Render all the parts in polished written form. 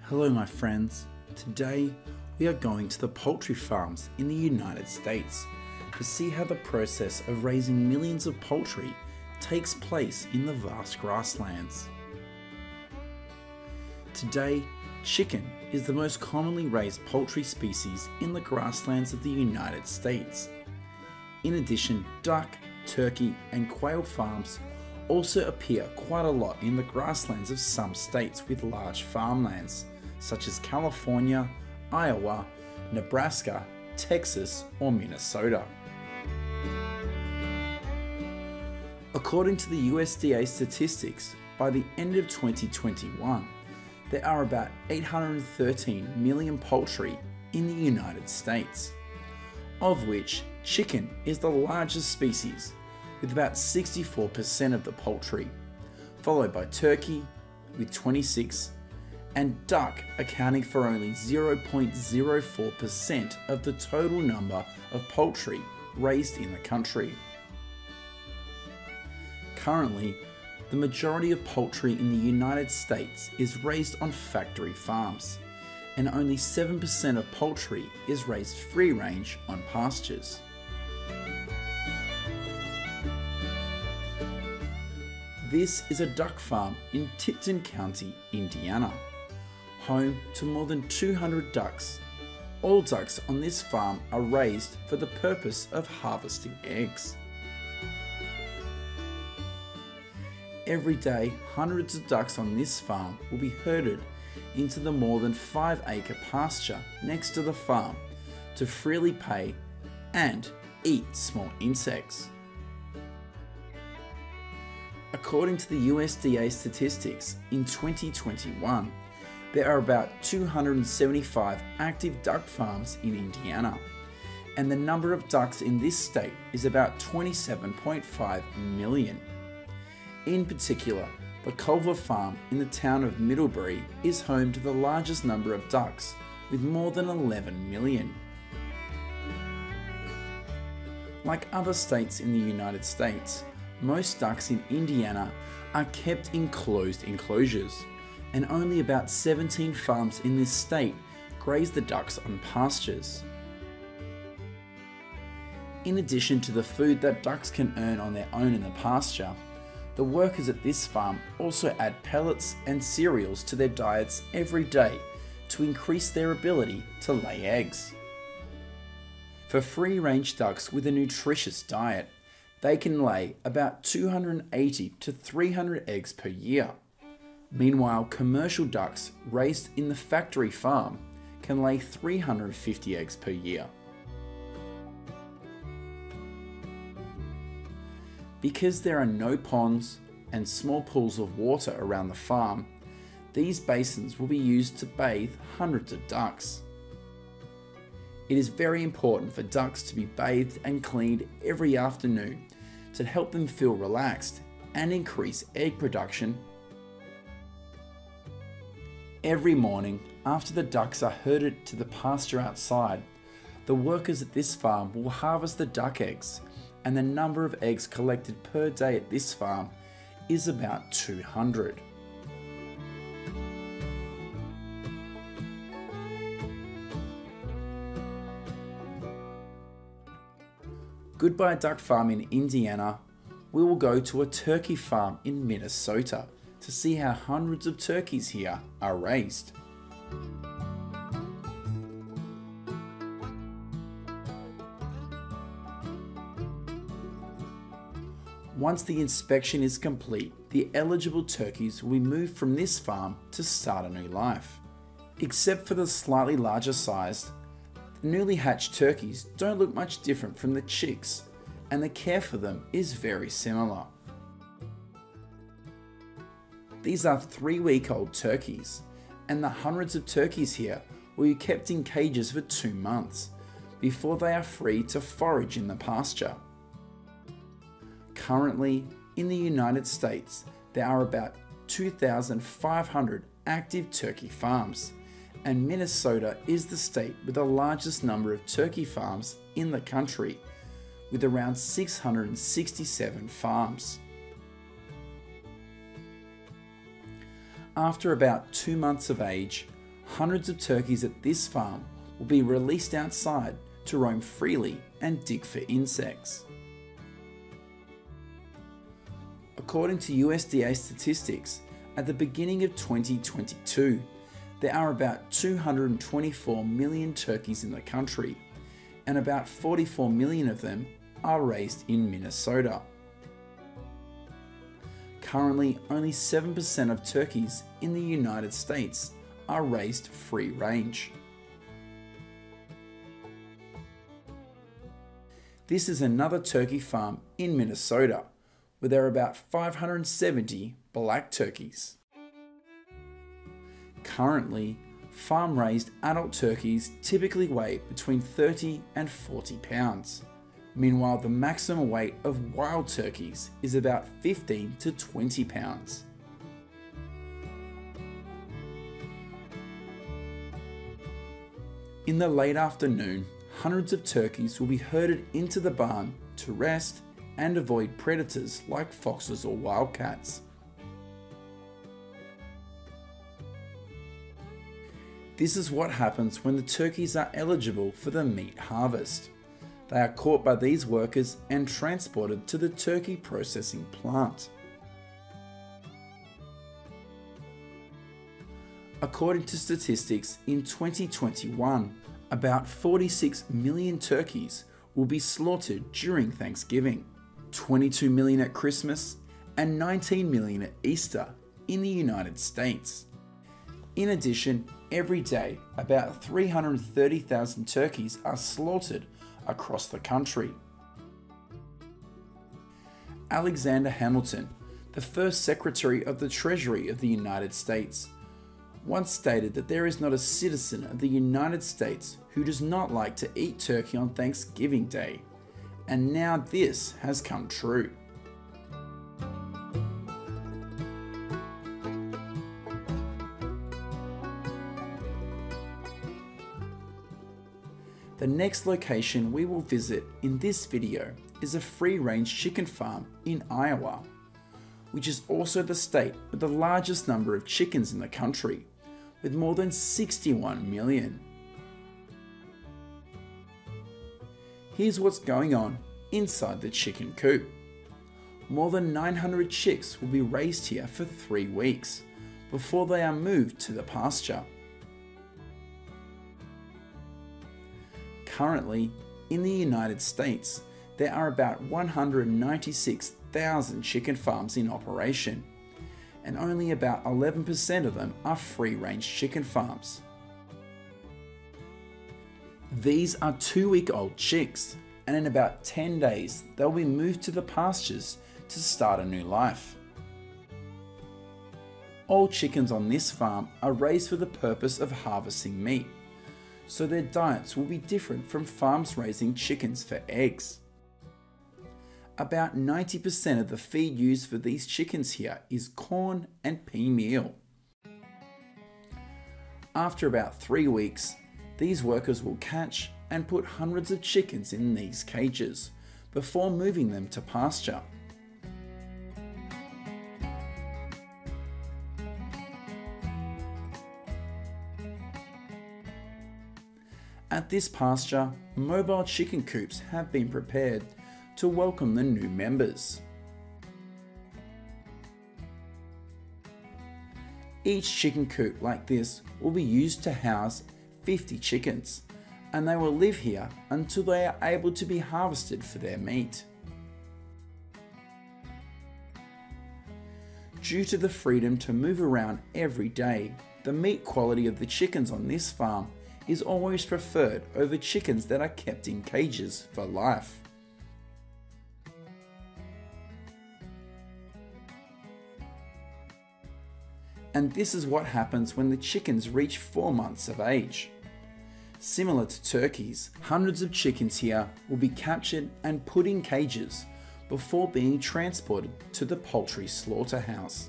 Hello my friends, today we are going to the poultry farms in the United States to see how the process of raising millions of poultry takes place in the vast grasslands. Today, chicken is the most commonly raised poultry species in the grasslands of the United States. In addition, duck, turkey and quail farms also appear quite a lot in the grasslands of some states with large farmlands, such as California, Iowa, Nebraska, Texas or Minnesota. According to the USDA statistics, by the end of 2021, there are about 813 million poultry in the United States, of which chicken is the largest species with about 64% of the poultry, followed by turkey with 26% and duck accounting for only 0.04% of the total number of poultry raised in the country. Currently, the majority of poultry in the United States is raised on factory farms, and only 7% of poultry is raised free range on pastures. This is a duck farm in Tipton County, Indiana, home to more than 200 ducks. All ducks on this farm are raised for the purpose of harvesting eggs. Every day, hundreds of ducks on this farm will be herded into the more than 5-acre pasture next to the farm to freely pay and eat small insects. According to the USDA statistics, in 2021, there are about 275 active duck farms in Indiana, and the number of ducks in this state is about 27.5 million. In particular, the Culver Farm in the town of Middlebury is home to the largest number of ducks, with more than 11 million. Like other states in the United States, most ducks in Indiana are kept in closed enclosures, and only about 17 farms in this state graze the ducks on pastures. In addition to the food that ducks can earn on their own in the pasture, the workers at this farm also add pellets and cereals to their diets every day to increase their ability to lay eggs. For free-range ducks with a nutritious diet, they can lay about 280 to 300 eggs per year. Meanwhile, commercial ducks raised in the factory farm can lay 350 eggs per year. Because there are no ponds and small pools of water around the farm, these basins will be used to bathe hundreds of ducks. It is very important for ducks to be bathed and cleaned every afternoon to help them feel relaxed and increase egg production. Every morning, after the ducks are herded to the pasture outside, the workers at this farm will harvest the duck eggs, and the number of eggs collected per day at this farm is about 200. Goodbye duck farm in Indiana. We will go to a turkey farm in Minnesota to see how hundreds of turkeys here are raised. Once the inspection is complete, the eligible turkeys will be moved from this farm to start a new life. Except for the slightly larger size, the newly hatched turkeys don't look much different from the chicks, and the care for them is very similar. These are 3-week-old turkeys, and the hundreds of turkeys here will be kept in cages for 2 months before they are free to forage in the pasture. Currently, in the United States, there are about 2,500 active turkey farms, and Minnesota is the state with the largest number of turkey farms in the country, with around 667 farms. After about 2 months of age, hundreds of turkeys at this farm will be released outside to roam freely and dig for insects. According to USDA statistics, at the beginning of 2022, there are about 224 million turkeys in the country, and about 44 million of them are raised in Minnesota. Currently, only 7% of turkeys in the United States are raised free range. This is another turkey farm in Minnesota, where there are about 570 black turkeys. Currently, farm-raised adult turkeys typically weigh between 30 and 40 pounds. Meanwhile, the maximum weight of wild turkeys is about 15 to 20 pounds. In the late afternoon, hundreds of turkeys will be herded into the barn to rest and avoid predators like foxes or wildcats. This is what happens when the turkeys are eligible for the meat harvest. They are caught by these workers and transported to the turkey processing plant. According to statistics, in 2021, about 46 million turkeys will be slaughtered during Thanksgiving, 22 million at Christmas, and 19 million at Easter in the United States. In addition, every day, about 330,000 turkeys are slaughtered across the country. Alexander Hamilton, the first Secretary of the Treasury of the United States, once stated that there is not a citizen of the United States who does not like to eat turkey on Thanksgiving Day, and now this has come true. The next location we will visit in this video is a free-range chicken farm in Iowa, which is also the state with the largest number of chickens in the country, with more than 61 million. Here's what's going on inside the chicken coop. More than 900 chicks will be raised here for 3 weeks before they are moved to the pasture. Currently, in the United States, there are about 196,000 chicken farms in operation, and only about 11% of them are free-range chicken farms. These are 2-week-old chicks, and in about 10 days, they'll be moved to the pastures to start a new life. All chickens on this farm are raised for the purpose of harvesting meat, so their diets will be different from farms raising chickens for eggs. About 90% of the feed used for these chickens here is corn and pea meal. After about 3 weeks, these workers will catch and put hundreds of chickens in these cages before moving them to pasture. At this pasture, mobile chicken coops have been prepared to welcome the new members. Each chicken coop like this will be used to house 50 chickens, and they will live here until they are able to be harvested for their meat. Due to the freedom to move around every day, the meat quality of the chickens on this farm is always preferred over chickens that are kept in cages for life. And this is what happens when the chickens reach 4 months of age. Similar to turkeys, hundreds of chickens here will be captured and put in cages before being transported to the poultry slaughterhouse.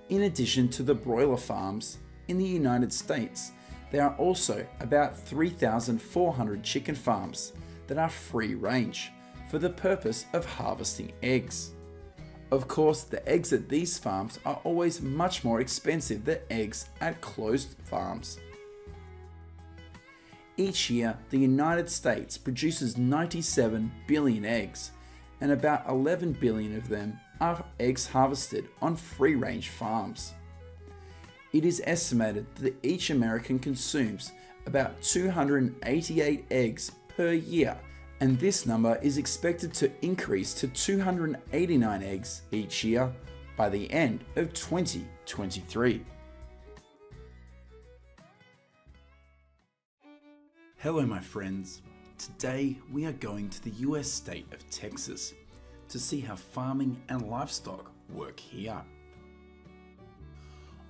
In addition to the broiler farms, in the United States, there are also about 3,400 chicken farms that are free range for the purpose of harvesting eggs. Of course, the eggs at these farms are always much more expensive than eggs at closed farms. Each year, the United States produces 97 billion eggs, and about 11 billion of them are eggs harvested on free-range farms. It is estimated that each American consumes about 288 eggs per year, and this number is expected to increase to 289 eggs each year by the end of 2023. Hello my friends, today we are going to the US state of Texas to see how farming and livestock work here.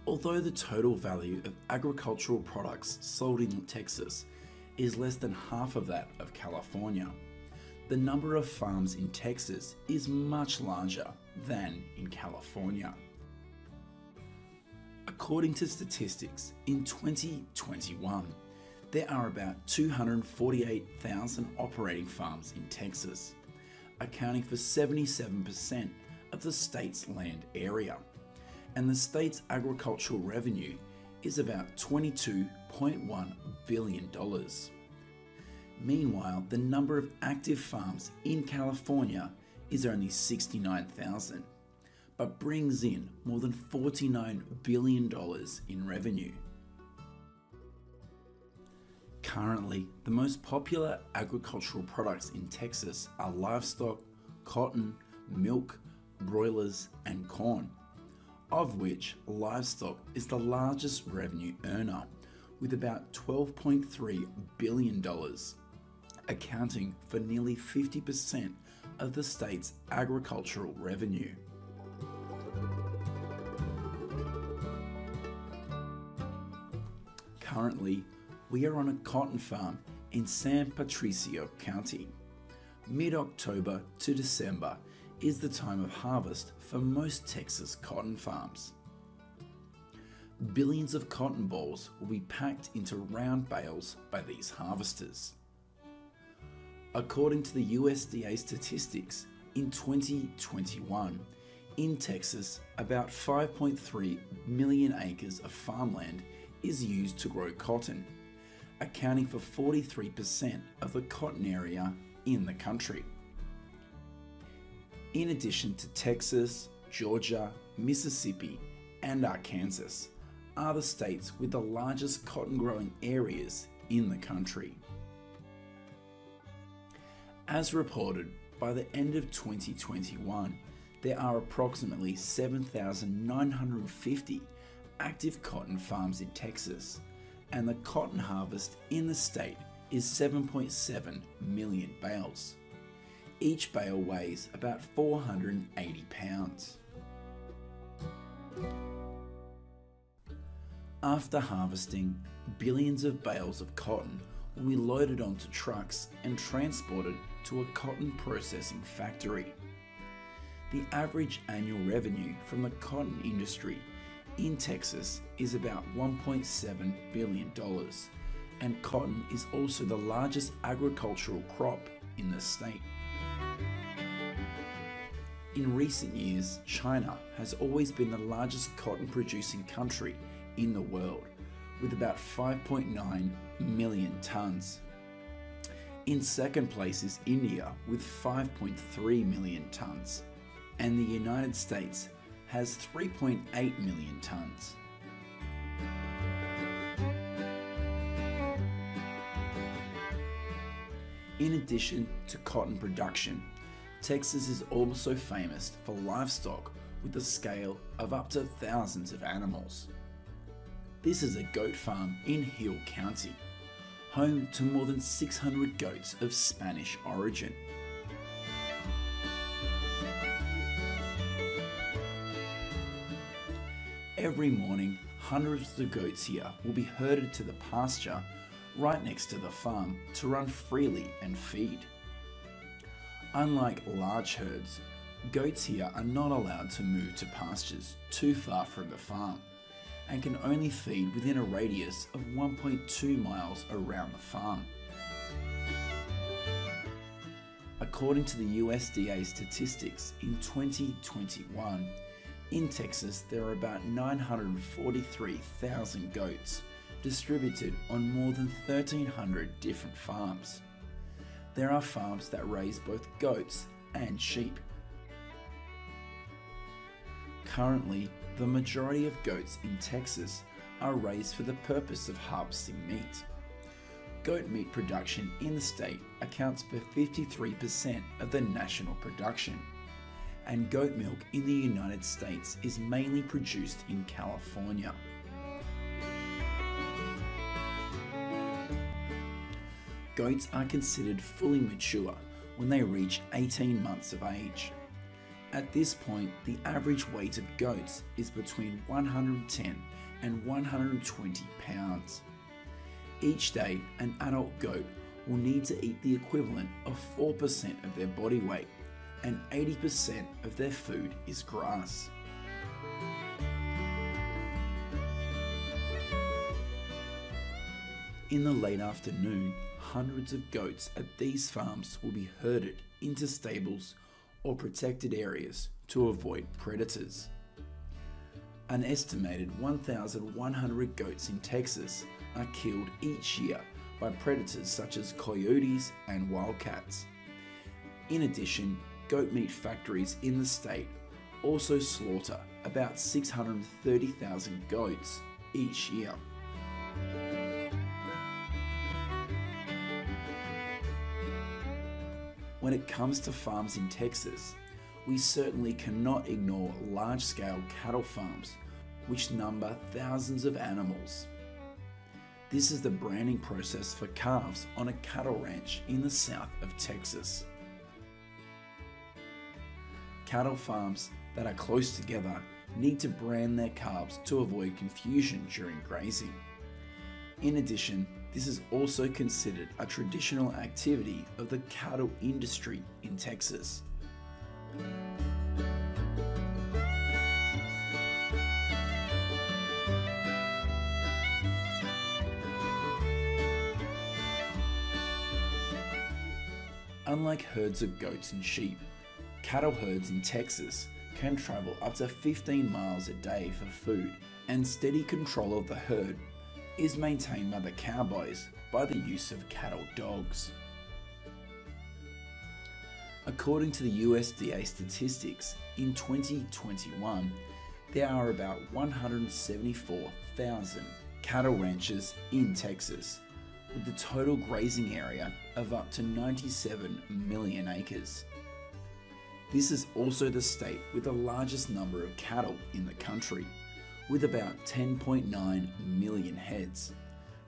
Although the total value of agricultural products sold in Texas is less than half of that of California, the number of farms in Texas is much larger than in California. According to statistics, in 2021, there are about 248,000 operating farms in Texas, accounting for 77% of the state's land area, and the state's agricultural revenue is about $22.1 billion. Meanwhile, the number of active farms in California is only 69,000, but brings in more than $49 billion in revenue. Currently, the most popular agricultural products in Texas are livestock, cotton, milk, broilers, and corn, of which livestock is the largest revenue earner, with about $12.3 billion, accounting for nearly 50% of the state's agricultural revenue. Currently, we are on a cotton farm in San Patricio County. Mid-October to December is the time of harvest for most Texas cotton farms. Billions of cotton balls will be packed into round bales by these harvesters. According to the USDA statistics, in 2021, in Texas, about 5.3 million acres of farmland is used to grow cotton, accounting for 43% of the cotton area in the country. In addition to Texas, Georgia, Mississippi, and Arkansas are the states with the largest cotton growing areas in the country. As reported, by the end of 2021, there are approximately 7,950 active cotton farms in Texas, and the cotton harvest in the state is 7.7 million bales. Each bale weighs about 480 pounds. After harvesting, billions of bales of cotton will be loaded onto trucks and transported to a cotton processing factory. The average annual revenue from the cotton industry in Texas is about $1.7 billion, and cotton is also the largest agricultural crop in the state. In recent years, China has always been the largest cotton producing country in the world, with about 5.9 million tons. In second place is India with 5.3 million tons, and the United States has 3.8 million tons. In addition to cotton production, Texas is also famous for livestock with a scale of up to thousands of animals. This is a goat farm in Hill County, home to more than 600 goats of Spanish origin. Every morning, hundreds of goats here will be herded to the pasture right next to the farm to run freely and feed. Unlike large herds, goats here are not allowed to move to pastures too far from the farm and can only feed within a radius of 1.2 miles around the farm. A According to the USDA statistics, in 2021, in Texas there are about 943,000 goats distributed on more than 1,300 different farms. There are farms that raise both goats and sheep. Currently, the majority of goats in Texas are raised for the purpose of harvesting meat. Goat meat production in the state accounts for 53% of the national production, and goat milk in the United States is mainly produced in California. Goats are considered fully mature when they reach 18 months of age. At this point, the average weight of goats is between 110 and 120 pounds. Each day, an adult goat will need to eat the equivalent of 4% of their body weight, and 80% of their food is grass. In the late afternoon, hundreds of goats at these farms will be herded into stables or protected areas to avoid predators. An estimated 1,100 goats in Texas are killed each year by predators such as coyotes and wildcats. In addition, goat meat factories in the state also slaughter about 630,000 goats each year. When it comes to farms in Texas, we certainly cannot ignore large-scale cattle farms, which number thousands of animals. This is the branding process for calves on a cattle ranch in the south of Texas. Cattle farms that are close together need to brand their calves to avoid confusion during grazing. In addition, this is also considered a traditional activity of the cattle industry in Texas. Unlike herds of goats and sheep, cattle herds in Texas can travel up to 15 miles a day for food, and steady control of the herd is maintained by the cowboys by the use of cattle dogs. According to the USDA statistics, in 2021, there are about 174,000 cattle ranches in Texas, with the total grazing area of up to 97 million acres. This is also the state with the largest number of cattle in the country, with about 10.9 million heads,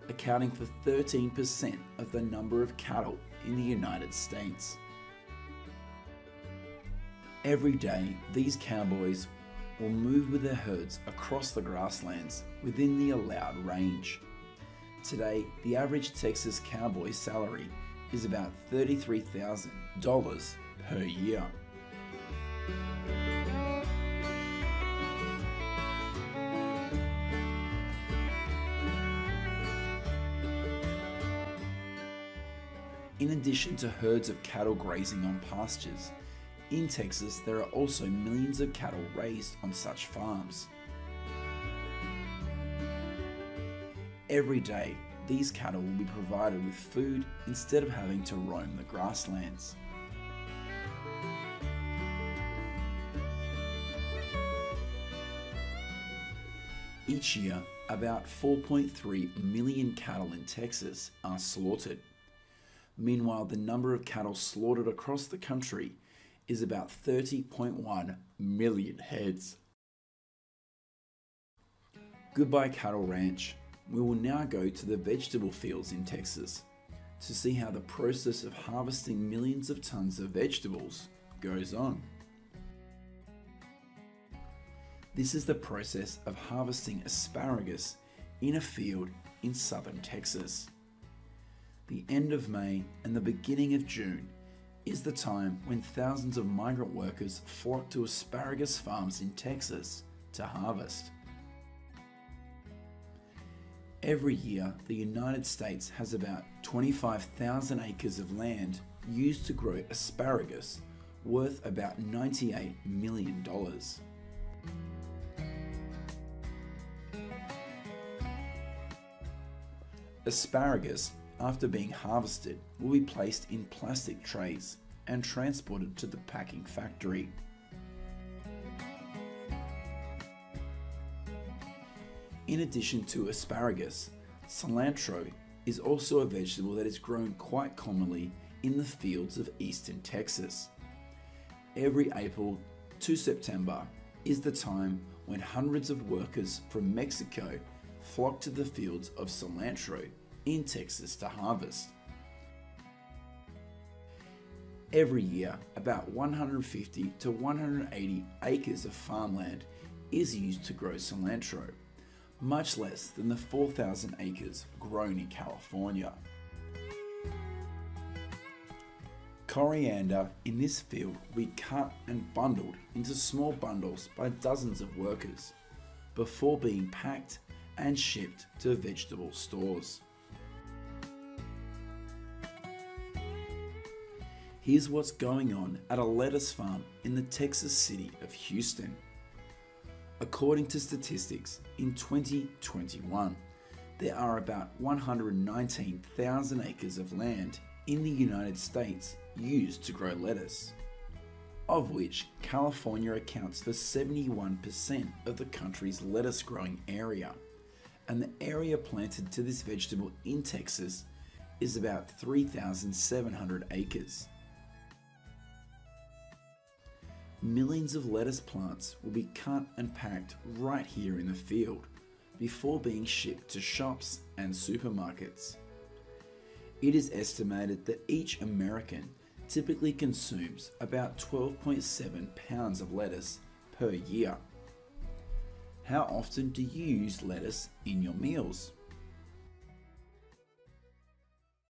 accounting for 13% of the number of cattle in the United States. Every day, these cowboys will move with their herds across the grasslands within the allowed range. Today, the average Texas cowboy salary is about $33,000 per year. In addition to herds of cattle grazing on pastures, in Texas there are also millions of cattle raised on such farms. Every day, these cattle will be provided with food instead of having to roam the grasslands. Each year, about 4.3 million cattle in Texas are slaughtered. Meanwhile, the number of cattle slaughtered across the country is about 30.1 million heads. Goodbye Cattle Ranch. We will now go to the vegetable fields in Texas to see how the process of harvesting millions of tons of vegetables goes on. This is the process of harvesting asparagus in a field in southern Texas. The end of May and the beginning of June is the time when thousands of migrant workers flock to asparagus farms in Texas to harvest. Every year, the United States has about 25,000 acres of land used to grow asparagus, worth about $98 million. Asparagus, after being harvested, will be placed in plastic trays and transported to the packing factory. In addition to asparagus, cilantro is also a vegetable that is grown quite commonly in the fields of eastern Texas. Every April to September is the time when hundreds of workers from Mexico flock to the fields of cilantro in Texas to harvest. Every year, about 150 to 180 acres of farmland is used to grow cilantro, much less than the 4,000 acres grown in California. Coriander in this field will be cut and bundled into small bundles by dozens of workers before being packed and shipped to vegetable stores. Here's what's going on at a lettuce farm in the Texas city of Houston. According to statistics, in 2021, there are about 119,000 acres of land in the United States used to grow lettuce, of which California accounts for 71% of the country's lettuce growing area, and the area planted to this vegetable in Texas is about 3,700 acres. Millions of lettuce plants will be cut and packed right here in the field before being shipped to shops and supermarkets. It is estimated that each American typically consumes about 12.7 pounds of lettuce per year. How often do you use lettuce in your meals?